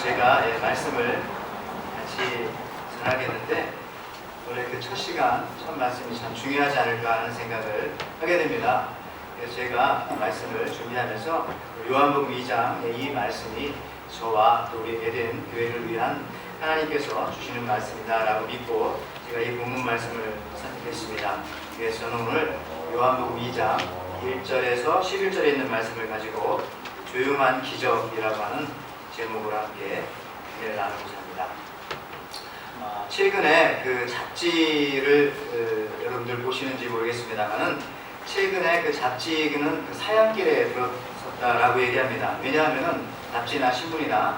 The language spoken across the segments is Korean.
제가 말씀을 같이 전하겠는데 원래 그 첫 시간, 첫 말씀이 참 중요하지 않을까 하는 생각을 하게 됩니다. 그래서 제가 말씀을 준비하면서 요한복음 2장의 이 말씀이 저와 또 우리 에덴 교회를 위한 하나님께서 주시는 말씀이다라고 믿고 제가 이 본문 말씀을 선택했습니다. 그래서 저는 오늘 요한복음 2장 1절에서 11절에 있는 말씀을 가지고 조용한 기적이라고 하는 제목으로 함께 은혜를 나누고자 합니다. 최근에 그 잡지를 여러분들 보시는지 모르겠습니다만은 최근에 그 잡지는 그 사양길에 들어섰다라고 얘기합니다. 왜냐하면은 잡지나 신문이나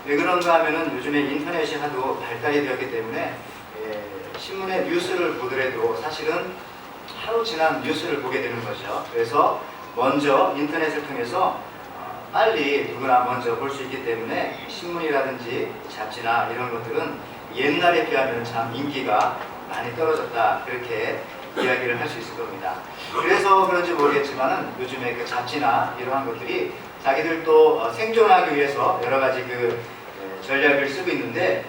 왜 그런가 하면은 요즘에 인터넷이 하도 발달이 되었기 때문에 신문의 뉴스를 보더라도 사실은 하루 지난 뉴스를 보게 되는 거죠. 그래서 먼저 인터넷을 통해서 빨리 누구나 먼저 볼 수 있기 때문에 신문이라든지 잡지나 이런 것들은 옛날에 비하면 참 인기가 많이 떨어졌다, 그렇게 이야기를 할 수 있을 겁니다. 그래서 그런지 모르겠지만은 요즘에 그 잡지나 이러한 것들이 자기들도 생존하기 위해서 여러 가지 그 전략을 쓰고 있는데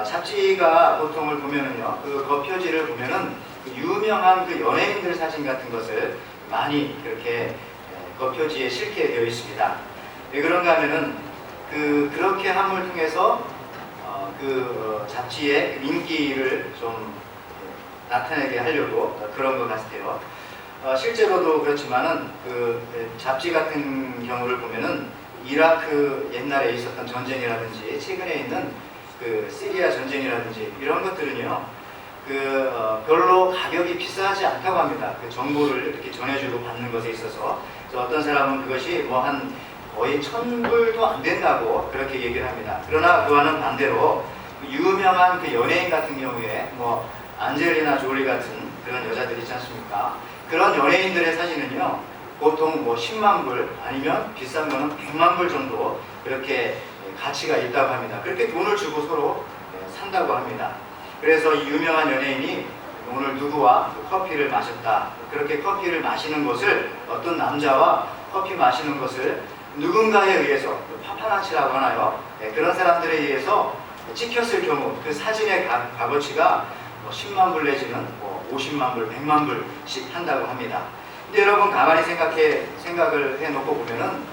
잡지가 보통을 보면은요, 그 겉표지를 보면은 그 유명한 그 연예인들 사진 같은 것을 많이 그렇게 겉표지에 실게 되어 있습니다. 왜 그런가 하면은 그렇게 함을 통해서 잡지의 인기를 좀 나타내게 하려고 그런 것 같아요. 실제로도 그렇지만은 그 잡지 같은 경우를 보면은 이라크 옛날에 있었던 전쟁이라든지 최근에 있는 그 시리아 전쟁이라든지 이런 것들은요, 별로 가격이 비싸지 않다고 합니다. 그 정보를 이렇게 전해주고 받는 것에 있어서 어떤 사람은 그것이 뭐 한 거의 1,000불도 안 된다고 그렇게 얘기를 합니다. 그러나 그와는 반대로 유명한 그 연예인 같은 경우에 뭐 안젤리나 조리 같은 그런 여자들 있지 않습니까? 그런 연예인들의 사진은요, 보통 뭐 10만 불 아니면 비싼 거는 100만 불 정도 그렇게 가치가 있다고 합니다. 그렇게 돈을 주고 서로 산다고 합니다. 그래서 이 유명한 연예인이 오늘 누구와 커피를 마셨다, 그렇게 커피를 마시는 것을, 어떤 남자와 커피 마시는 것을 누군가에 의해서, 파파라치라고 하나요? 그런 사람들에 의해서 찍혔을 경우 그 사진의 값어치가 10만 불 내지는 50만 불, 100만 불씩 한다고 합니다. 근데 여러분 가만히 생각을 해놓고 보면은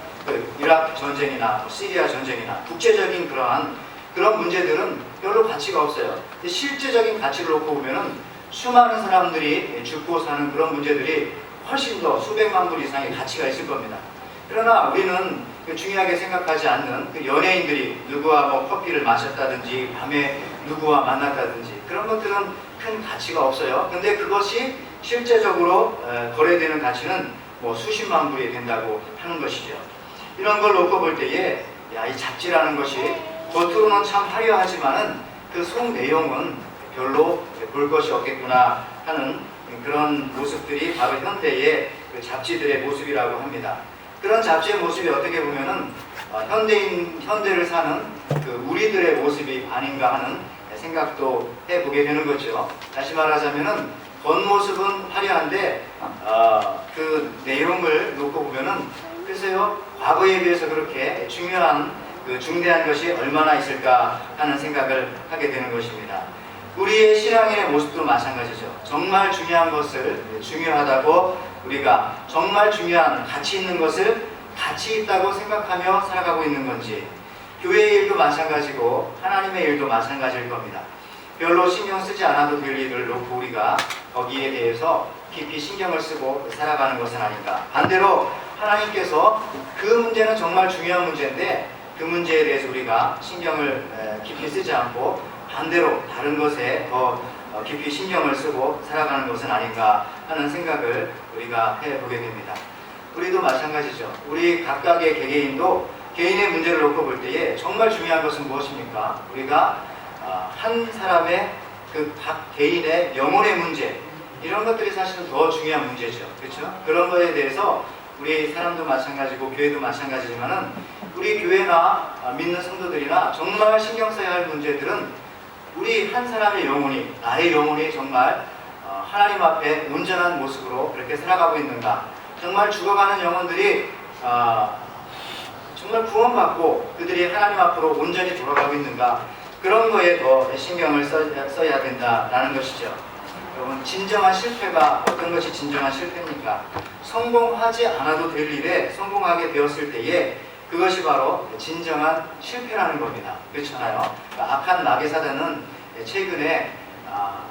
이라크 전쟁이나 시리아 전쟁이나 국제적인 그런 문제들은 별로 가치가 없어요. 근데 실제적인 가치를 놓고 보면은 수많은 사람들이 죽고 사는 그런 문제들이 훨씬 더 수백만 불 이상의 가치가 있을 겁니다. 그러나 우리는 중요하게 생각하지 않는 그 연예인들이 누구와 뭐 커피를 마셨다든지 밤에 누구와 만났다든지 그런 것들은 큰 가치가 없어요. 근데 그것이 실제적으로 거래되는 가치는 뭐 수십만 불이 된다고 하는 것이죠. 이런 걸 놓고 볼 때에 이 잡지라는 것이 겉으로는 참 화려하지만은 그 속 내용은 별로 볼 것이 없겠구나 하는 그런 모습들이 바로 현대의 그 잡지들의 모습이라고 합니다. 그런 잡지의 모습이 어떻게 보면은 현대를 사는 그 우리들의 모습이 아닌가 하는 생각도 해보게 되는 거죠. 다시 말하자면은 겉모습은 화려한데 그 내용을 놓고 보면은 글쎄요, 과거에 비해서 그렇게 중대한 것이 얼마나 있을까 하는 생각을 하게 되는 것입니다. 우리의 신앙의 모습도 마찬가지죠. 정말 중요한 것을 중요하다고, 우리가 정말 중요한 가치 있는 것을 가치 있다고 생각하며 살아가고 있는 건지, 교회의 일도 마찬가지고 하나님의 일도 마찬가지일 겁니다. 별로 신경 쓰지 않아도 될 일을 놓고 우리가 거기에 대해서 깊이 신경을 쓰고 살아가는 것은 아닌가. 반대로 하나님께서 그 문제는 정말 중요한 문제인데 그 문제에 대해서 우리가 신경을 깊이 쓰지 않고 반대로 다른 것에 더 깊이 신경을 쓰고 살아가는 것은 아닌가 하는 생각을 우리가 해보게 됩니다. 우리도 마찬가지죠. 우리 각각의 개개인도 개인의 문제를 놓고 볼 때에 정말 중요한 것은 무엇입니까? 우리가 한 사람의 그 각 개인의 영혼의 문제, 이런 것들이 사실은 더 중요한 문제죠. 그렇죠? 그런 거에 대해서 우리 사람도 마찬가지고 교회도 마찬가지지만은 우리 교회나 믿는 성도들이나 정말 신경 써야 할 문제들은 우리 한 사람의 영혼이, 나의 영혼이 정말 하나님 앞에 온전한 모습으로 그렇게 살아가고 있는가, 정말 죽어가는 영혼들이 정말 구원받고 그들이 하나님 앞으로 온전히 돌아가고 있는가, 그런 거에 더 신경을 써야 된다라는 것이죠. 여러분, 진정한 실패가 어떤 것이 진정한 실패입니까? 성공하지 않아도 될 일에 성공하게 되었을 때에 그것이 바로 진정한 실패라는 겁니다. 그렇잖아요. 악한 마귀 사단은 최근에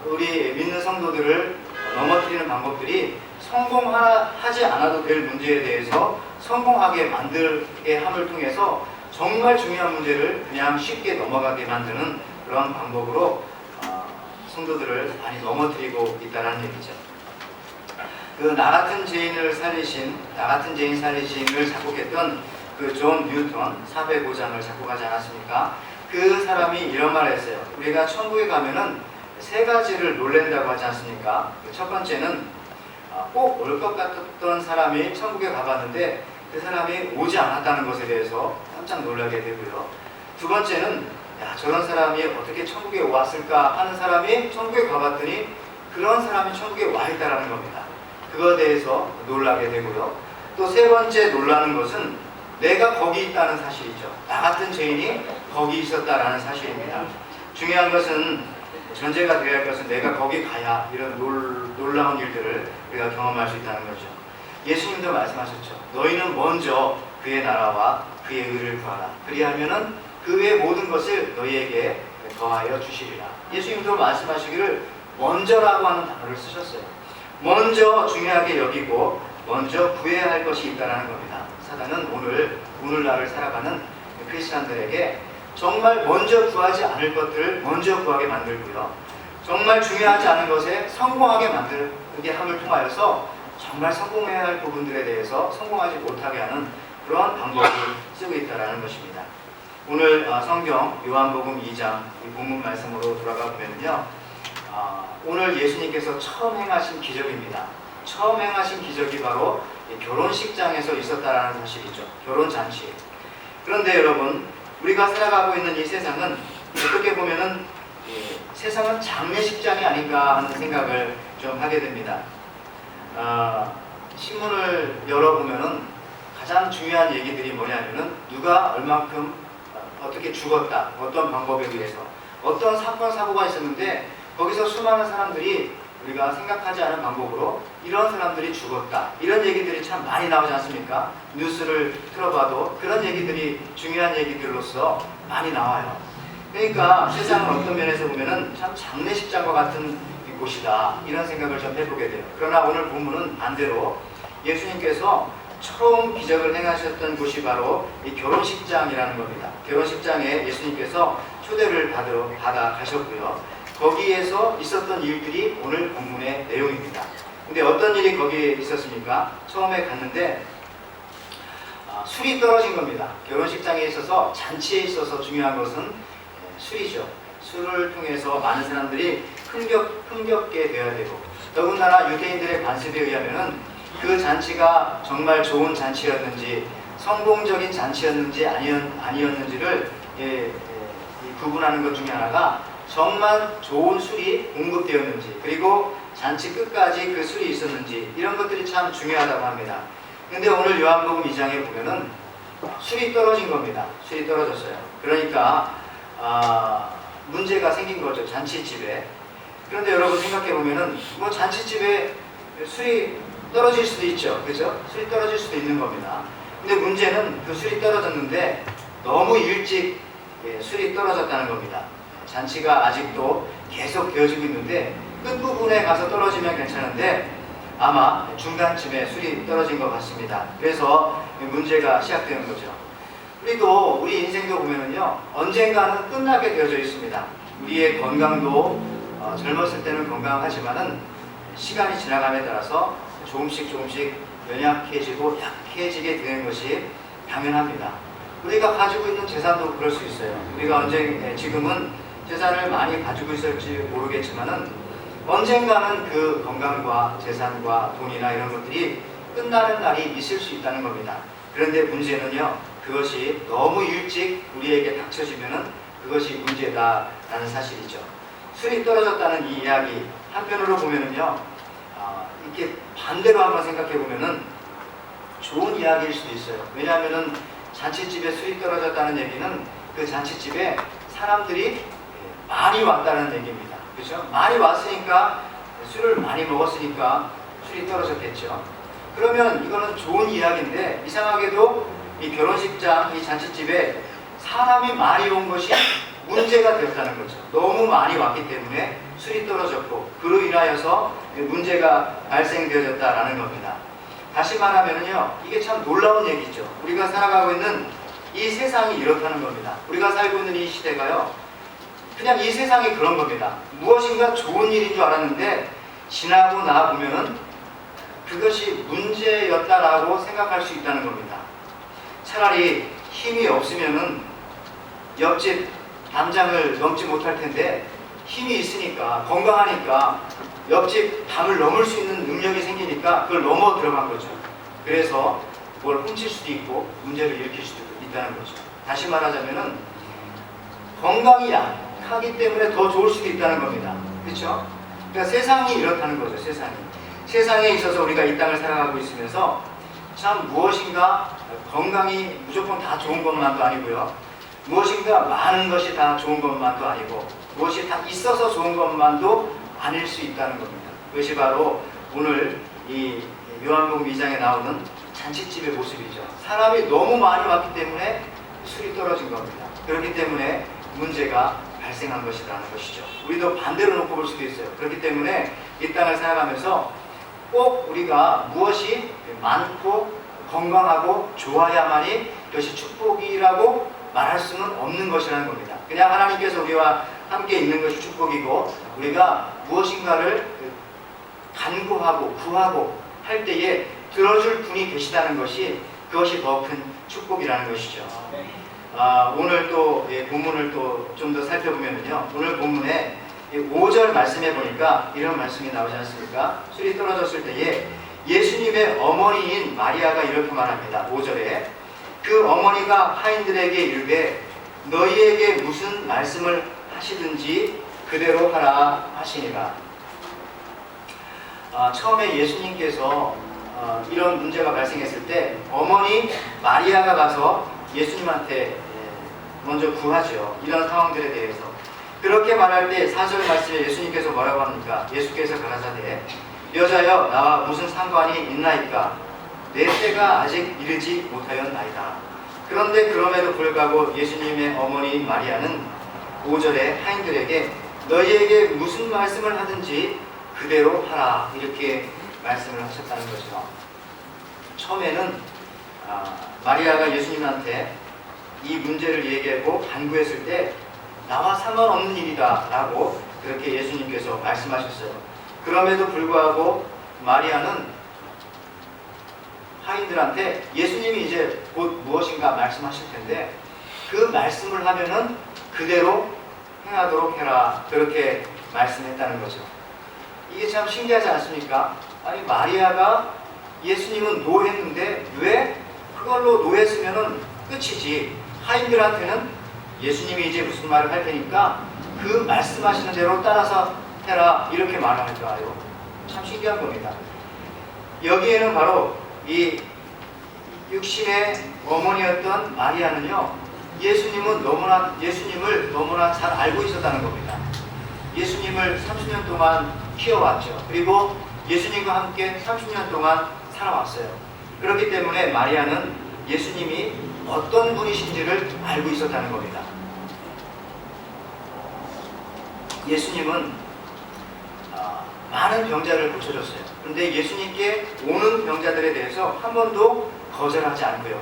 우리 믿는 성도들을 넘어뜨리는 방법들이 성공하지 않아도 될 문제에 대해서 성공하게 만들게 함을 통해서 정말 중요한 문제를 그냥 쉽게 넘어가게 만드는 그런 방법으로 성도들을 많이 넘어뜨리고 있다는 얘기죠. 나 같은 죄인 살리신을 작곡했던 그 존 뉴턴 405장을 작곡하지 않았습니까? 그 사람이 이런 말을 했어요. 우리가 천국에 가면은 세 가지를 놀랜다고 하지 않습니까? 첫 번째는 꼭 올 것 같았던 사람이 천국에 가봤는데 그 사람이 오지 않았다는 것에 대해서 깜짝 놀라게 되고요. 두 번째는 저런 사람이 어떻게 천국에 왔을까 하는 사람이 천국에 가봤더니 그런 사람이 천국에 와 있다는 겁니다. 그거에 대해서 놀라게 되고요. 또 세 번째 놀라는 것은 내가 거기 있다는 사실이죠. 나 같은 죄인이 거기 있었다라는 사실입니다. 중요한 것은, 전제가 되어야 할 것은 내가 거기 가야 이런 놀라운 일들을 우리가 경험할 수 있다는 거죠. 예수님도 말씀하셨죠. 너희는 먼저 그의 나라와 그의 의를 구하라. 그리하면은 그 외의 모든 것을 너희에게 더하여 주시리라. 예수님도 말씀하시기를 먼저라고 하는 단어를 쓰셨어요. 먼저 중요하게 여기고 먼저 구해야 할 것이 있다는 겁니다. 사단은 오늘날을 살아가는 크리스찬들에게 정말 먼저 구하지 않을 것들을 먼저 구하게 만들고요. 정말 중요하지 않은 것에 성공하게 만들게 함을 통하여서 정말 성공해야 할 부분들에 대해서 성공하지 못하게 하는 그러한 방법을 쓰고 있다는 것입니다. 오늘 성경 요한복음 2장 이 본문 말씀으로 돌아가 보면요, 오늘 예수님께서 처음 행하신 기적입니다. 처음 행하신 기적이 바로 결혼식장에서 있었다는 사실이죠. 결혼잔치. 그런데 여러분, 우리가 살아가고 있는 이 세상은 어떻게 보면은 세상은 장례식장이 아닌가 하는 생각을 좀 하게 됩니다. 신문을 열어보면은 가장 중요한 얘기들이 뭐냐면은 누가 얼만큼 어떻게 죽었다, 어떤 방법에 의해서 어떤 사건 사고가 있었는데 거기서 수많은 사람들이 우리가 생각하지 않은 방법으로 이런 사람들이 죽었다, 이런 얘기들이 참 많이 나오지 않습니까? 뉴스를 틀어봐도 그런 얘기들이 중요한 얘기들로서 많이 나와요. 그러니까 세상은 어떤 면에서 보면은 참 장례식장과 같은 곳이다, 이런 생각을 좀 해보게 돼요. 그러나 오늘 본문은 반대로 예수님께서 처음 기적을 행하셨던 곳이 바로 이 결혼식장이라는 겁니다. 결혼식장에 예수님께서 초대를 받아 가셨고요. 거기에서 있었던 일들이 오늘 본문의 내용입니다. 근데 어떤 일이 거기에 있었습니까? 처음에 갔는데 술이 떨어진 겁니다. 결혼식장에 있어서, 잔치에 있어서 중요한 것은 술이죠. 술을 통해서 많은 사람들이 흥겹게 되어야 되고, 더군다나 유대인들의 관습에 의하면은 그 잔치가 정말 좋은 잔치였는지 성공적인 잔치였는지 아니었는지를 구분하는 것 중에 하나가 정말 좋은 술이 공급되었는지, 그리고 잔치 끝까지 그 술이 있었는지, 이런 것들이 참 중요하다고 합니다. 근데 오늘 요한복음 2장에 보면은 술이 떨어진 겁니다. 술이 떨어졌어요. 그러니까 문제가 생긴 거죠, 잔치집에. 그런데 여러분 생각해 보면은 뭐 잔치집에 술이 떨어질 수도 있죠, 그죠? 술이 떨어질 수도 있는 겁니다. 근데 문제는 그 술이 떨어졌는데 너무 일찍 술이 떨어졌다는 겁니다. 잔치가 아직도 계속 되어지고 있는데 끝부분에 가서 떨어지면 괜찮은데 아마 중간쯤에 술이 떨어진 것 같습니다. 그래서 문제가 시작되는 거죠. 우리 인생도 보면은요, 언젠가는 끝나게 되어져 있습니다. 우리의 건강도 젊었을 때는 건강하지만은 시간이 지나감에 따라서 조금씩 연약해지고 약해지게 되는 것이 당연합니다. 우리가 가지고 있는 재산도 그럴 수 있어요. 우리가 지금은 재산을 많이 가지고 있을지 모르겠지만은 언젠가는 그 건강과 재산과 돈이나 이런 것들이 끝나는 날이 있을 수 있다는 겁니다. 그런데 문제는요, 그것이 너무 일찍 우리에게 닥쳐지면은 그것이 문제다라는 사실이죠. 술이 떨어졌다는 이 이야기, 한편으로 보면은요, 이렇게 반대로 한번 생각해 보면은 좋은 이야기일 수도 있어요. 왜냐하면은 잔치집에 술이 떨어졌다는 얘기는 그 잔치집에 사람들이 많이 왔다는 얘기입니다. 그렇죠? 많이 왔으니까 술을 많이 먹었으니까 술이 떨어졌겠죠. 그러면 이거는 좋은 이야기인데 이상하게도 이 결혼식장, 이 잔치집에 사람이 많이 온 것이 문제가 되었다는 거죠. 너무 많이 왔기 때문에 술이 떨어졌고 그로 인하여서 문제가 발생되어졌다라는 겁니다. 다시 말하면요, 이게 참 놀라운 얘기죠. 우리가 살아가고 있는 이 세상이 이렇다는 겁니다. 우리가 살고 있는 이 시대가요, 그냥 이 세상이 그런 겁니다. 무엇인가 좋은 일인 줄 알았는데 지나고 나 보면은 그것이 문제였다라고 생각할 수 있다는 겁니다. 차라리 힘이 없으면은 옆집 담장을 넘지 못할 텐데 힘이 있으니까, 건강하니까 옆집 담을 넘을 수 있는 능력이 생기니까 그걸 넘어 들어간 거죠. 그래서 뭘 훔칠 수도 있고 문제를 일으킬 수도 있다는 거죠. 다시 말하자면은 건강이 약하기 때문에 더 좋을 수도 있다는 겁니다. 그렇죠? 그러니까 세상이 이렇다는 거죠. 세상에 있어서 우리가 이 땅을 살아가고 있으면서 참 무엇인가 건강이 무조건 다 좋은 것만도 아니고요, 무엇인가 많은 것이 다 좋은 것만도 아니고 무엇이 다 있어서 좋은 것만도 아닐 수 있다는 겁니다. 그것이 바로 오늘 이 요한복음 2장에 나오는 잔치집의 모습이죠. 사람이 너무 많이 왔기 때문에 술이 떨어진 겁니다. 그렇기 때문에 문제가 발생한 것이라는 것이죠. 우리도 반대로 놓고 볼 수도 있어요. 그렇기 때문에 이 땅을 살아가면서 꼭 우리가 무엇이 많고 건강하고 좋아야만이 그것이 축복이라고 말할 수는 없는 것이라는 겁니다. 그냥 하나님께서 우리와 함께 있는 것이 축복이고 우리가 무엇인가를 간구하고 구하고 할 때에 들어줄 분이 계시다는 것이 그것이 더 큰 축복이라는 것이죠. 오늘 또 본문을 또 좀 더 살펴보면요, 오늘 본문에 5절 말씀해 보니까 이런 말씀이 나오지 않습니까? 술이 떨어졌을 때에 예수님의 어머니인 마리아가 이렇게 말합니다. 5절에 그 어머니가 하인들에게 이르되 너희에게 무슨 말씀을 하시든지 그대로 하라 하시니라. 처음에 예수님께서 이런 문제가 발생했을 때 어머니 마리아가 가서 예수님한테 먼저 구하죠. 이런 상황들에 대해서. 그렇게 말할 때 4절 말씀에 예수님께서 뭐라고 합니까? 예수께서 가라사대 여자여 나와 무슨 상관이 있나이까? 내 때가 아직 이르지 못하였나이다. 그런데 그럼에도 불구하고 예수님의 어머니 마리아는 5절에 하인들에게 너희에게 무슨 말씀을 하든지 그대로 하라 이렇게 말씀을 하셨다는 거죠. 처음에는 마리아가 예수님한테 이 문제를 얘기하고 간구했을 때 나와 상관없는 일이다 라고 그렇게 예수님께서 말씀하셨어요. 그럼에도 불구하고 마리아는 하인들한테 예수님이 이제 곧 무엇인가 말씀하실 텐데 그 말씀을 하면은 그대로 행하도록 해라 그렇게 말씀했다는 거죠. 이게 참 신기하지 않습니까? 아니 마리아가 예수님은 노했는데 왜 그걸로 노했으면은 끝이지, 하인들한테는 예수님이 이제 무슨 말을 할 테니까 그 말씀하시는 대로 따라서 해라 이렇게 말할까요? 참 신기한 겁니다. 여기에는 바로 이 육신의 어머니였던 마리아는요, 예수님을 너무나 잘 알고 있었다는 겁니다. 예수님을 30년 동안 키워왔죠. 그리고 예수님과 함께 30년 동안 살아왔어요. 그렇기 때문에 마리아는 예수님이 어떤 분이신지를 알고 있었다는 겁니다. 예수님은 많은 병자를 고쳐줬어요. 그런데 예수님께 오는 병자들에 대해서 한 번도 거절하지 않고요,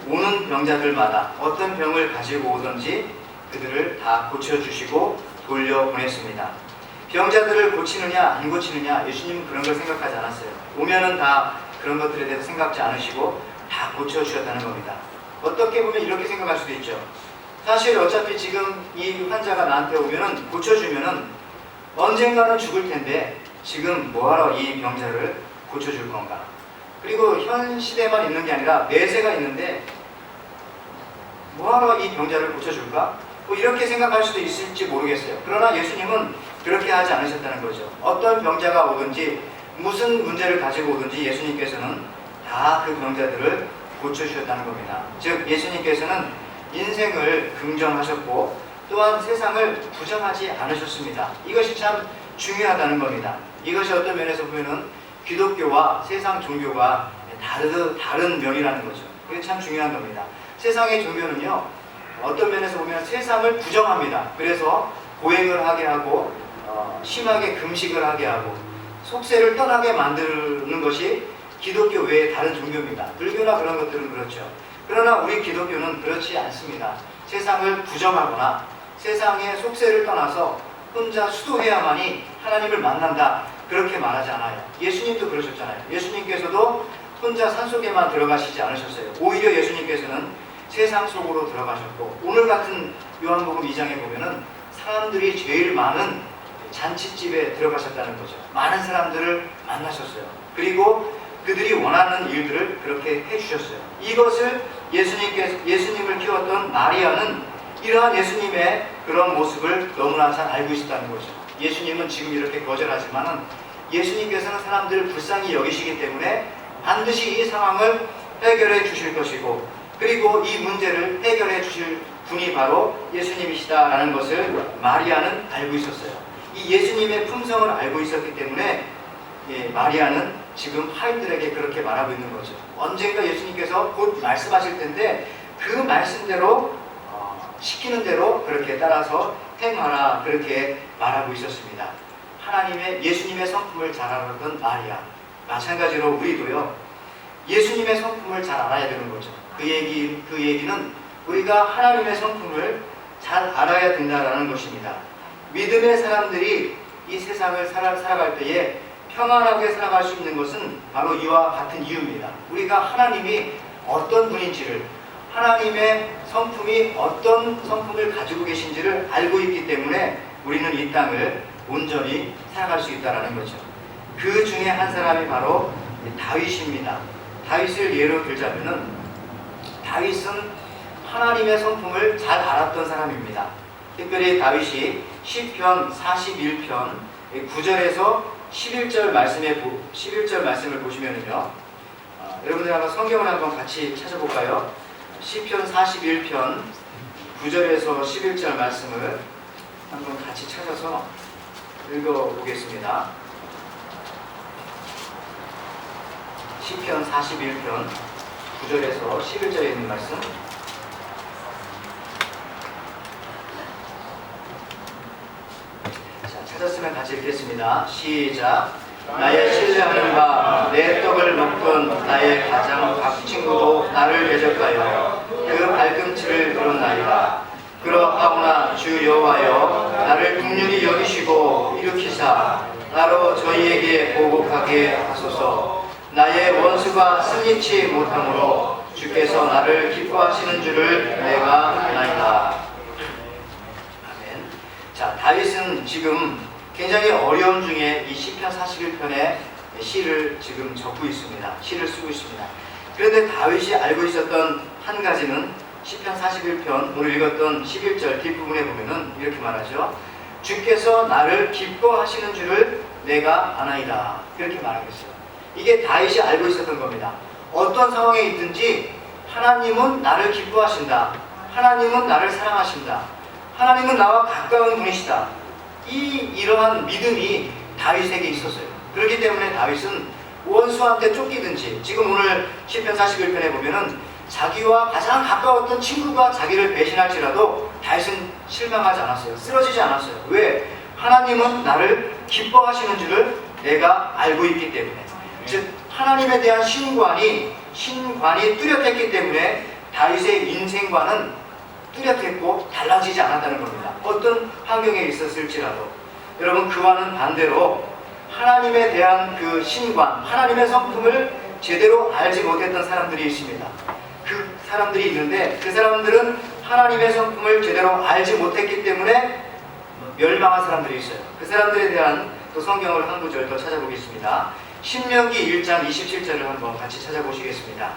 오는 병자들마다 어떤 병을 가지고 오든지 그들을 다 고쳐주시고 돌려보냈습니다. 병자들을 고치느냐 안 고치느냐 예수님은 그런 걸 생각하지 않았어요. 오면은 다 그런 것들에 대해서 생각지 않으시고 다 고쳐주셨다는 겁니다. 어떻게 보면 이렇게 생각할 수도 있죠. 사실 어차피 지금 이 환자가 나한테 오면은 고쳐주면은 언젠가는 죽을 텐데 지금 뭐하러 이 병자를 고쳐줄 건가? 그리고 현 시대만 있는 게 아니라 내세가 있는데 뭐하러 이 병자를 고쳐줄까? 뭐 이렇게 생각할 수도 있을지 모르겠어요. 그러나 예수님은 그렇게 하지 않으셨다는 거죠. 어떤 병자가 오든지 무슨 문제를 가지고 오든지 예수님께서는 다 그 병자들을 고쳐주셨다는 겁니다. 즉 예수님께서는 인생을 긍정하셨고 또한 세상을 부정하지 않으셨습니다. 이것이 참 중요하다는 겁니다. 이것이 어떤 면에서 보면은 기독교와 세상 종교가 다른 면이라는 거죠. 그게 참 중요한 겁니다. 세상의 종교는요, 어떤 면에서 보면 세상을 부정합니다. 그래서 고행을 하게 하고 심하게 금식을 하게 하고 속세를 떠나게 만드는 것이 기독교 외의 다른 종교입니다. 불교나 그런 것들은 그렇죠. 그러나 우리 기독교는 그렇지 않습니다. 세상을 부정하거나 세상의 속세를 떠나서 혼자 수도해야만이 하나님을 만난다, 그렇게 말하지 않아요. 예수님도 그러셨잖아요. 예수님께서도 혼자 산속에만 들어가시지 않으셨어요. 오히려 예수님께서는 세상 속으로 들어가셨고, 오늘 같은 요한복음 2장에 보면은 사람들이 제일 많은 잔치집에 들어가셨다는 거죠. 많은 사람들을 만나셨어요. 그리고 그들이 원하는 일들을 그렇게 해주셨어요. 이것을 예수님을 키웠던 마리아는 이러한 예수님의 그런 모습을 너무나 잘 알고 있었다는 거죠. 예수님은 지금 이렇게 거절하지만은 예수님께서는 사람들을 불쌍히 여기시기 때문에 반드시 이 상황을 해결해 주실 것이고, 그리고 이 문제를 해결해 주실 분이 바로 예수님이시다라는 것을 마리아는 알고 있었어요. 이 예수님의 품성을 알고 있었기 때문에 마리아는 지금 하인들에게 그렇게 말하고 있는 거죠. 언젠가 예수님께서 곧 말씀하실 텐데 그 말씀대로 시키는 대로 그렇게 따라서 행하라, 그렇게 말하고 있었습니다. 예수님의 성품을 잘 알았던 마리아, 마찬가지로 우리도요, 예수님의 성품을 잘 알아야 되는 거죠. 그 얘기는 우리가 하나님의 성품을 잘 알아야 된다는 것입니다. 믿음의 사람들이 이 세상을 살아갈 때에 평안하게 살아갈 수 있는 것은 바로 이와 같은 이유입니다. 우리가 하나님이 어떤 분인지를, 하나님의 성품이 어떤 성품을 가지고 계신지를 알고 있기 때문에 우리는 이 땅을 온전히 살아갈 수 있다는 거죠. 그 중에 한 사람이 바로 다윗입니다. 다윗을 예로 들자면은, 다윗은 하나님의 성품을 잘 알았던 사람입니다. 특별히 다윗이 시편 41편 9절에서 11절 말씀을 보시면은요, 여러분들 한번 성경을 한번 같이 찾아볼까요? 시편 41편 9절에서 11절 말씀을 한번 같이 찾아서 읽어보겠습니다. 시편 41편 9절에서 11절에 있는 말씀. 자, 찾았으면 같이 읽겠습니다. 시작. 나의 신뢰하는 바 내 떡을 먹던 나의 가장 각 친구도 나를 대적하여 그 발꿈치를 들었나이다. 그러하오나 주 여호와여, 나를 긍휼히 여기시고 일으키사 나로 저희에게 보복하게 하소서. 나의 원수가 승리치 못하므로 주께서 나를 기뻐하시는 줄을 내가 아나이다. 아멘. 자, 다윗은 지금 굉장히 어려움 중에 이 시편 41편의 시를 지금 적고 있습니다. 시를 쓰고 있습니다. 그런데 다윗이 알고 있었던 한 가지는 시편 41편 오늘 읽었던 11절 뒷부분에 보면은 이렇게 말하죠. 주께서 나를 기뻐하시는 줄을 내가 아나이다. 이렇게 말하겠어요. 이게 다윗이 알고 있었던 겁니다. 어떤 상황에 있든지 하나님은 나를 기뻐하신다. 하나님은 나를 사랑하신다. 하나님은 나와 가까운 분이시다. 이러한 믿음이 다윗에게 있었어요. 그렇기 때문에 다윗은 원수한테 쫓기든지, 지금 오늘 시편 41편에 보면은 자기와 가장 가까웠던 친구가 자기를 배신할지라도 다윗은 실망하지 않았어요. 쓰러지지 않았어요. 왜? 하나님은 나를 기뻐하시는 줄을 내가 알고 있기 때문에. 즉 하나님에 대한 신관이 뚜렷했기 때문에 다윗의 인생관은 뚜렷했고 달라지지 않았다는 겁니다. 어떤 환경에 있었을지라도. 여러분, 그와는 반대로 하나님에 대한 그 신관, 하나님의 성품을 제대로 알지 못했던 사람들이 있습니다. 그 사람들이 있는데 그 사람들은 하나님의 성품을 제대로 알지 못했기 때문에 멸망한 사람들이 있어요. 그 사람들에 대한 또 성경을 한 구절 더 찾아보겠습니다. 신명기 1장 27절을 한번 같이 찾아보시겠습니다.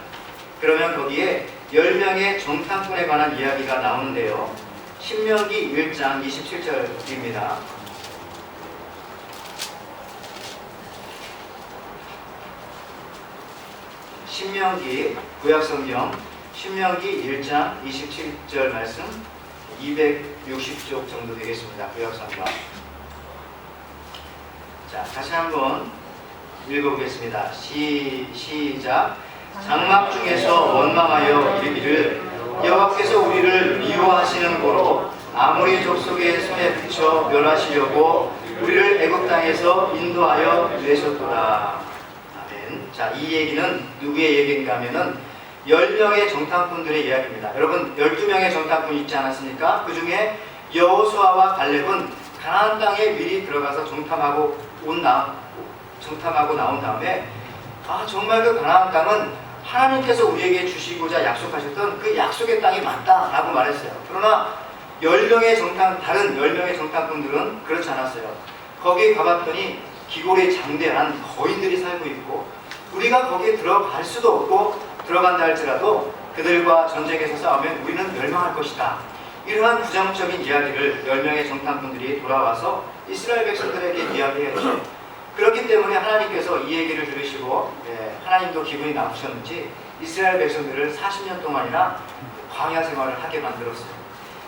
그러면 거기에 10명의 정탐꾼에 관한 이야기가 나오는데요. 신명기 1장 27절입니다. 신명기 구약성경 신명기 1장 27절 말씀 260쪽 정도 되겠습니다. 구약성경. 자, 다시 한번 읽어보겠습니다. 시작. 장막 중에서 원망하여 이르기를 여호와께서 우리를 미워하시는 고로 아모리 족속의 손에 붙여 멸하시려고 우리를 애굽 땅에서 인도하여 내셨도다. 아멘. 자, 이 얘기는 누구의 얘기인가 하면은 10명의 정탐꾼들의 이야기입니다. 여러분 12명의 정탐꾼이 있지 않았습니까? 그 중에 여호수아와 갈렙은 가나안 땅에 미리 들어가서 정탐하고 나온 다음에 정말 그 가나안 땅은 하나님께서 우리에게 주시고자 약속하셨던 그 약속의 땅이 맞다라고 말했어요. 그러나 다른 10명의 정탐꾼들은 그렇지 않았어요. 거기에 가봤더니 기골이 장대한 거인들이 살고 있고 우리가 거기에 들어갈 수도 없고 들어간다 할지라도 그들과 전쟁에서 싸우면 우리는 멸망할 것이다. 이러한 부정적인 이야기를 10명의 정탐꾼들이 돌아와서 이스라엘 백성들에게 이야기했죠. 그렇기 때문에 하나님께서 이 얘기를 들으시고 하나님도 기분이 나쁘셨는지 이스라엘 백성들을 40년 동안이나 광야 생활을 하게 만들었어요.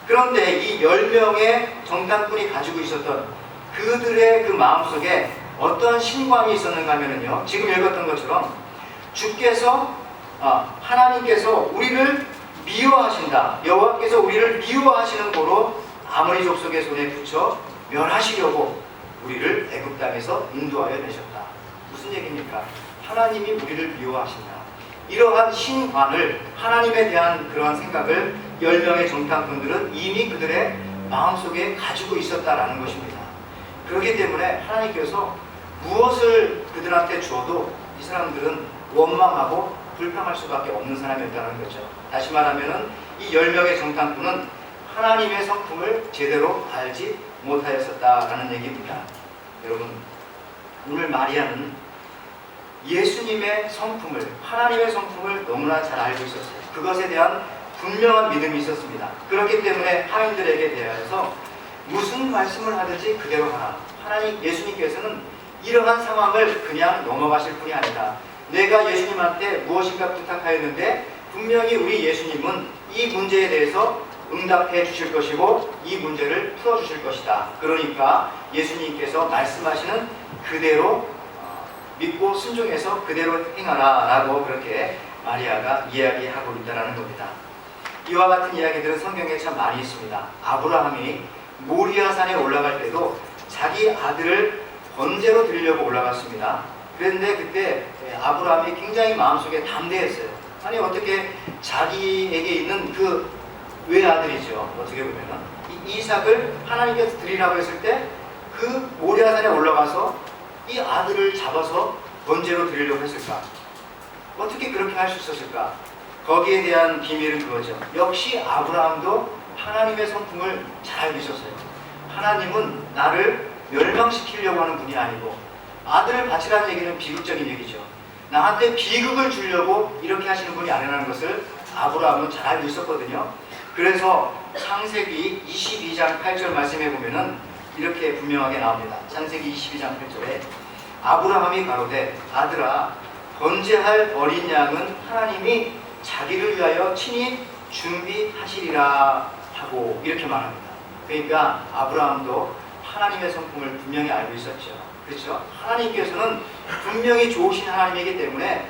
그런데 이 10명의 정탐꾼이 가지고 있었던 그들의 그 마음속에 어떤 신광이 있었는가 하면요, 지금 읽었던 것처럼 하나님께서 우리를 미워하신다. 여호와께서 우리를 미워하시는 고로 아모리 족속의 손에 붙여 멸하시려고 우리를 애굽 땅에서 인도하여 내셨다. 무슨 얘기입니까? 하나님이 우리를 미워하신다. 이러한 신관을, 하나님에 대한 그러한 생각을 10명의 정탐꾼들은 이미 그들의 마음속에 가지고 있었다라는 것입니다. 그렇기 때문에 하나님께서 무엇을 그들한테 주어도 이 사람들은 원망하고 불평할 수밖에 없는 사람이었다는 거죠. 다시 말하면 이 10명의 정탐꾼은 하나님의 성품을 제대로 알지 못하였었다라는 얘기입니다. 여러분, 오늘 마리아는 예수님의 성품을, 하나님의 성품을 너무나 잘 알고 있었어요. 그것에 대한 분명한 믿음이 있었습니다. 그렇기 때문에 하인들에게 대하여서 무슨 말씀을 하든지 그대로 하라. 예수님께서는 이러한 상황을 그냥 넘어가실 분이 아니다. 내가 예수님한테 무엇인가 부탁하였는데 분명히 우리 예수님은 이 문제에 대해서 응답해 주실 것이고 이 문제를 풀어주실 것이다. 그러니까 예수님께서 말씀하시는 그대로 믿고 순종해서 그대로 행하라 라고 그렇게 마리아가 이야기하고 있다는 겁니다. 이와 같은 이야기들은 성경에 참 많이 있습니다. 아브라함이 모리아산에 올라갈 때도 자기 아들을 번제로 드리려고 올라갔습니다. 그런데 그때 아브라함이 굉장히 마음속에 담대했어요. 아니 어떻게 자기에게 있는 그 외아들이죠. 어떻게 보면 이삭을 하나님께서 드리라고 했을 때 그 모리아산에 올라가서 이 아들을 잡아서 번제로 드리려고 했을까? 어떻게 그렇게 할 수 있었을까? 거기에 대한 비밀은 그거죠. 역시 아브라함도 하나님의 성품을 잘 알고 있었어요. 하나님은 나를 멸망시키려고 하는 분이 아니고, 아들을 바치라는 얘기는 비극적인 얘기죠. 나한테 비극을 주려고 이렇게 하시는 분이 아니라는 것을 아브라함은 잘 알고 있었거든요. 그래서 창세기 22장 8절 말씀해 보면은 이렇게 분명하게 나옵니다. 창세기 22장 8절에 아브라함이 가로되 아들아 번제할 어린 양은 하나님이 자기를 위하여 친히 준비하시리라 하고 이렇게 말합니다. 그러니까 아브라함도 하나님의 성품을 분명히 알고 있었죠. 그렇죠? 하나님께서는 분명히 좋으신 하나님이기 때문에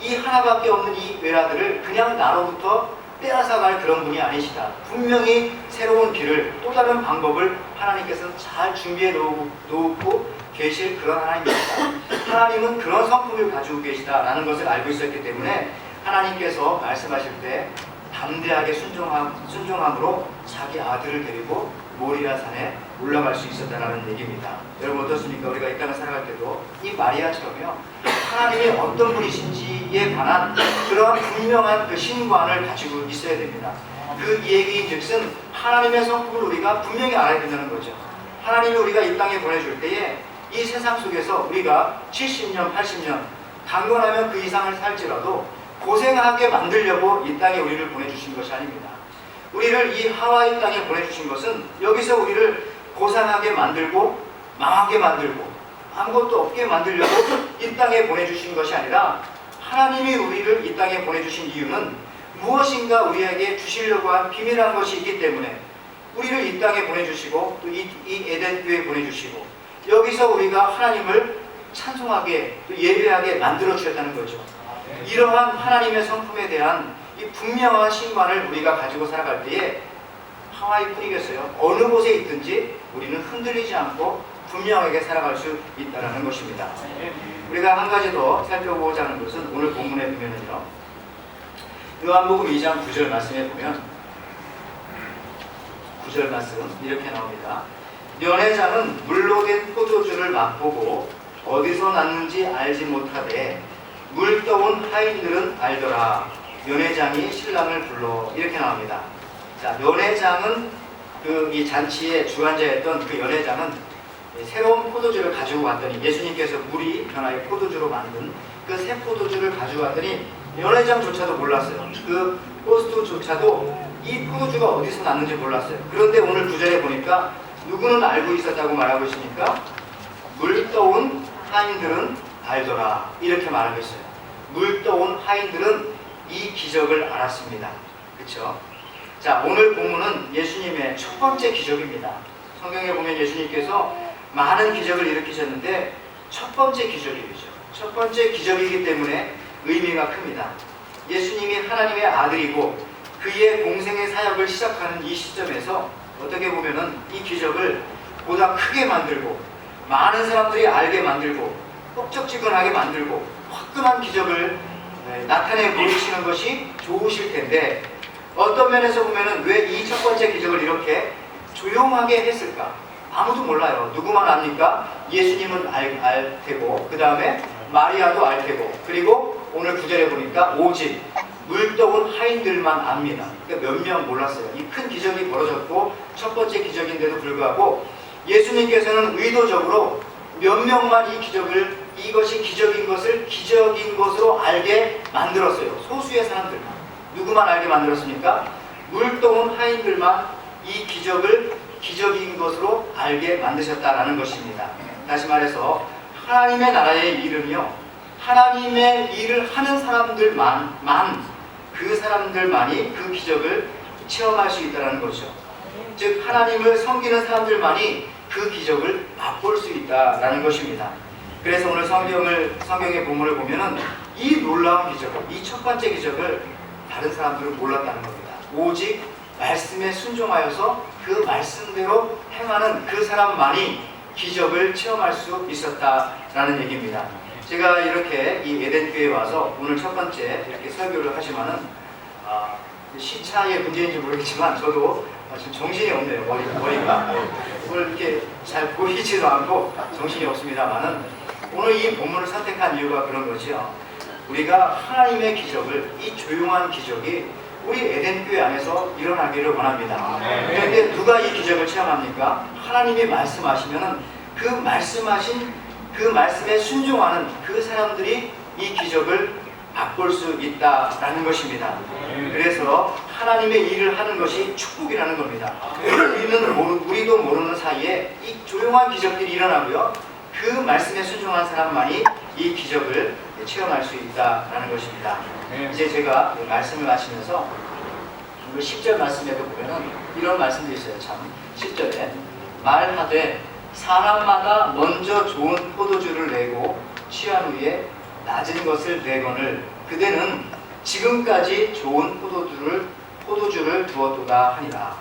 이 하나밖에 없는 이 외아들을 그냥 나로부터 빼앗아갈 그런 분이 아니시다. 분명히 새로운 길을, 또 다른 방법을 하나님께서 잘 준비해 놓고 계실 그런 하나님이시다. 하나님은 그런 성품을 가지고 계시다라는 것을 알고 있었기 때문에 하나님께서 말씀하실 때 담대하게 순종함으로 자기 아들을 데리고 모리아산에 올라갈 수 있었다는 얘기입니다. 여러분 어떻습니까? 우리가 이 땅을 살아갈 때도 이 마리아처럼요, 하나님이 어떤 분이신지에 관한 그런 분명한 그 신관을 가지고 있어야 됩니다. 그 얘기즉슨 하나님의 성품을 우리가 분명히 알아야 된다는 거죠. 하나님이 우리가 이 땅에 보내줄 때에 이 세상 속에서 우리가 70년, 80년 강건하면 그 이상을 살지라도 고생하게 만들려고 이 땅에 우리를 보내주신 것이 아닙니다. 우리를 이 하와이 땅에 보내주신 것은 여기서 우리를 고상하게 만들고 망하게 만들고 아무것도 없게 만들려고 이 땅에 보내주신 것이 아니라 하나님이 우리를 이 땅에 보내주신 이유는 무엇인가 우리에게 주시려고 한 비밀한 것이 있기 때문에 우리를 이 땅에 보내주시고 또 이 에덴 교회에 보내주시고 여기서 우리가 하나님을 찬송하게 또 예배하게 만들어 주셨다는 거죠. 이러한 하나님의 성품에 대한 이 분명한 신관을 우리가 가지고 살아갈 때에 하와이 뿐이겠어요. 어느 곳에 있든지 우리는 흔들리지 않고 분명하게 살아갈 수 있다는 것입니다. 우리가 한 가지 더 살펴보고자 하는 것은 오늘 본문에 보면은요, 요한복음 2장 9절 말씀에 보면 9절 말씀 이렇게 나옵니다. 연회장은 물로 된 포도주를 맛보고 어디서 났는지 알지 못하되 물 떠온 하인들은 알더라. 연회장이 신랑을 불러. 이렇게 나옵니다. 자, 연회장은 이 잔치의 주관자였던 그 연회장은 새로운 포도주를 가지고 왔더니 예수님께서 물이 변하여 포도주로 만든 그 새 포도주를 가지고 왔더니 연회장조차도 몰랐어요. 그 호스트조차도 이 포도주가 어디서 났는지 몰랐어요. 그런데 오늘 9절에 보니까 누구는 알고 있었다고 말하고 있으니까 물 떠온 하인들은 알더라. 이렇게 말하고 있어요. 물 떠온 하인들은 이 기적을 알았습니다. 그렇죠? 자, 오늘 본문은 예수님의 첫 번째 기적입니다. 성경에 보면 예수님께서 많은 기적을 일으키셨는데 첫 번째 기적이죠. 첫 번째 기적이기 때문에 의미가 큽니다. 예수님이 하나님의 아들이고 그의 공생의 사역을 시작하는 이 시점에서 어떻게 보면은 이 기적을 보다 크게 만들고 많은 사람들이 알게 만들고 뻑적지근하게 만들고 화끈한 기적을 나타내 보이시는 것이 좋으실 텐데 어떤 면에서 보면은 왜 이 첫 번째 기적을 이렇게 조용하게 했을까? 아무도 몰라요. 누구만 압니까? 예수님은 알 테고 그 다음에 마리아도 알 테고 그리고 오늘 9절에 보니까 오직 물 떠온 하인들만 압니다. 그러니까 몇 명 몰랐어요. 이 큰 기적이 벌어졌고 첫 번째 기적인데도 불구하고 예수님께서는 의도적으로 몇 명만 이 기적을 이것이 기적인 것을 기적인 것으로 알게 만들었어요. 소수의 사람들만. 누구만 알게 만들었습니까? 물 떠온 하인들만 이 기적을 기적인 것으로 알게 만드셨다라는 것입니다. 다시 말해서 하나님의 나라의 일은요, 하나님의 일을 하는 사람들만 그 사람들만이 그 기적을 체험할 수 있다는 거죠. 즉 하나님을 섬기는 사람들만이 그 기적을 맛볼 수 있다라는 것입니다. 그래서 오늘 성경의 본문을 보면은 이 놀라운 기적을, 이 첫 번째 기적을 다른 사람들은 몰랐다는 겁니다. 오직 말씀에 순종하여서 그 말씀대로 행하는 그 사람만이 기적을 체험할 수 있었다라는 얘기입니다. 제가 이렇게 이 에덴교회에 와서 오늘 첫 번째 이렇게 설교를 하지만은 시차의 문제인지 모르겠지만 저도 지금 정신이 없네요. 머리가 오늘 이렇게 잘 보이지도 않고 정신이 없습니다만은 오늘 이 본문을 선택한 이유가 그런 거죠. 우리가 하나님의 기적을, 이 조용한 기적이 우리 에덴교회 안에서 일어나기를 원합니다. 그런데 누가 이 기적을 체험합니까? 하나님이 말씀하시면은 그 말씀하신 그 말씀에 순종하는 그 사람들이 이 기적을 맛볼 수 있다라는 것입니다. 그래서 하나님의 일을 하는 것이 축복이라는 겁니다. 우리도 모르는 사이에 이 조용한 기적들이 일어나고요. 그 말씀에 순종한 사람만이 이 기적을 체험할 수 있다라는 것입니다. 이제 제가 말씀을 마치면서 10절 말씀에도 보면은 이런 말씀도 있어요. 참 10절에 말하되 사람마다 먼저 좋은 포도주를 내고 취한 후에 낮은 것을 내거늘 그대는 지금까지 좋은 포도주를 두었도다 하니라.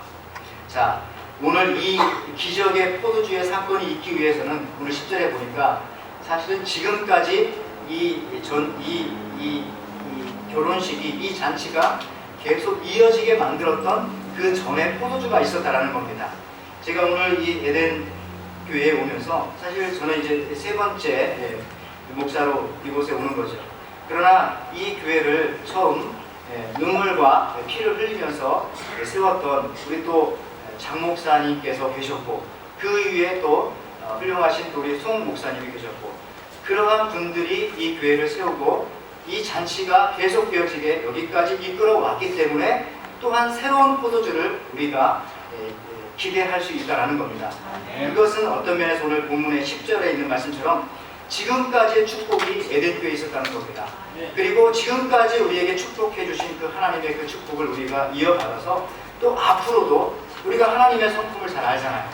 자, 오늘 이 기적의 포도주의 사건이 있기 위해서는 오늘 10절에 보니까 사실은 지금까지 이 결혼식이, 이 잔치가 계속 이어지게 만들었던 그 전에 포도주가 있었다라는 겁니다. 제가 오늘 이 에덴 교회에 오면서 사실 저는 이제 세 번째 목사로 이곳에 오는 거죠. 그러나 이 교회를 처음 눈물과 피를 흘리면서 세웠던 우리 또 장 목사님께서 계셨고 그 위에 또 훌륭하신 또 우리 송 목사님이 계셨고 그러한 분들이 이 교회를 세우고 이 잔치가 계속되어지게 여기까지 이끌어왔기 때문에 또한 새로운 포도주를 우리가 기대할 수 있다는 겁니다. 이것은 어떤 면에서 오늘 본문의 10절에 있는 말씀처럼 지금까지의 축복이 에덴교회에 있었다는 겁니다. 그리고 지금까지 우리에게 축복해 주신 그 하나님의 그 축복을 우리가 이어받아서 또 앞으로도 우리가 하나님의 성품을 잘 알잖아요.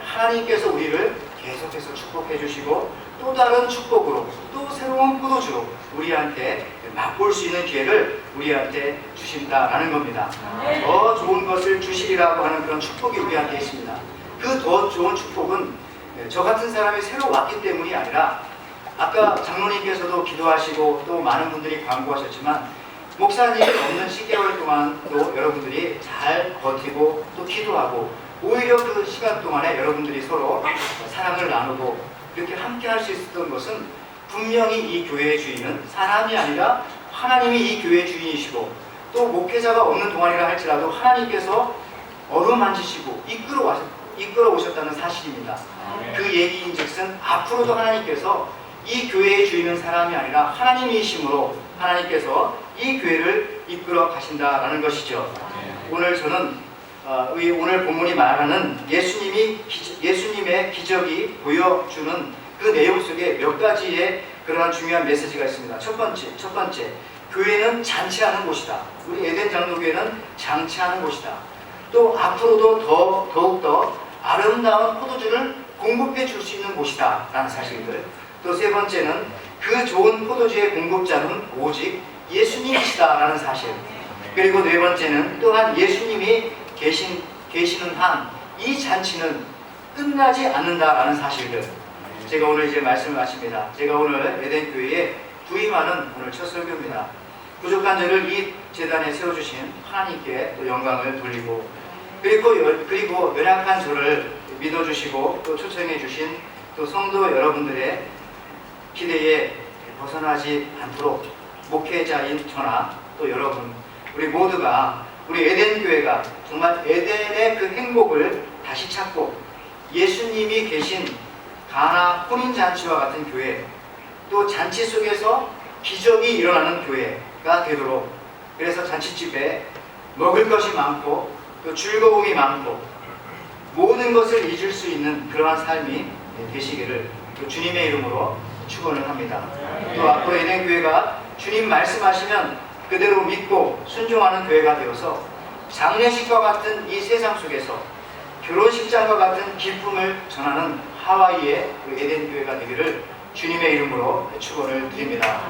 하나님께서 우리를 계속해서 축복해 주시고 또 다른 축복으로 또 새로운 포도주로 우리한테 맛볼 수 있는 기회를 우리한테 주신다라는 겁니다. 더 좋은 것을 주시리라고 하는 그런 축복이 우리한테 있습니다. 그 더 좋은 축복은 저 같은 사람이 새로 왔기 때문이 아니라 아까 장로님께서도 기도하시고 또 많은 분들이 광고하셨지만 목사님이 없는 10개월 동안도 여러분들이 잘 버티고 또 기도하고 오히려 그 시간 동안에 여러분들이 서로 사랑을 나누고 이렇게 함께 할 수 있었던 것은 분명히 이 교회의 주인은 사람이 아니라 하나님이 이 교회의 주인이시고 또 목회자가 없는 동안이라 할지라도 하나님께서 어루만지시고 이끌어 오셨다는 사실입니다. 그 얘기인즉슨 앞으로도 하나님께서 이 교회의 주인은 사람이 아니라 하나님이시므로 하나님께서 이 교회를 이끌어 가신다라는 것이죠. 오늘 저는 오늘 본문이 말하는 예수님의 기적이 보여주는 그 내용 속에 몇 가지의 그러한 중요한 메시지가 있습니다. 첫 번째, 교회는 잔치하는 곳이다. 우리 에덴 장로교회는 잔치하는 곳이다. 또 앞으로도 더욱더 아름다운 포도주를 공급해 줄 수 있는 곳이다 라는 사실들. 또 세 번째는 그 좋은 포도주의 공급자는 오직 예수님이시다 라는 사실. 그리고 네 번째는 또한 예수님이 계시는 한 이 잔치는 끝나지 않는다라는 사실들. 제가 오늘 이제 말씀을 마칩니다. 제가 오늘 에덴교회에 부임하는 오늘 첫 설교입니다. 부족한 저를 이 재단에 세워주신 하나님께 또 영광을 돌리고 그리고 연약한 저를 믿어주시고 또 초청해주신 또 성도 여러분들의 기대에 벗어나지 않도록 목회자인 저나 또 여러분 우리 모두가 우리 에덴교회가 정말 에덴의 그 행복을 다시 찾고 예수님이 계신 가나 혼인잔치와 같은 교회 또 잔치 속에서 기적이 일어나는 교회가 되도록 그래서 잔치집에 먹을 것이 많고 또 즐거움이 많고 모든 것을 잊을 수 있는 그러한 삶이 되시기를 또 주님의 이름으로 축원을 합니다. 또 앞으로 에덴교회가 주님 말씀하시면 그대로 믿고 순종하는 교회가 되어서 장례식과 같은 이 세상 속에서 결혼식장과 같은 기쁨을 전하는 하와이의 그 에덴교회가 되기를 주님의 이름으로 축원을 드립니다.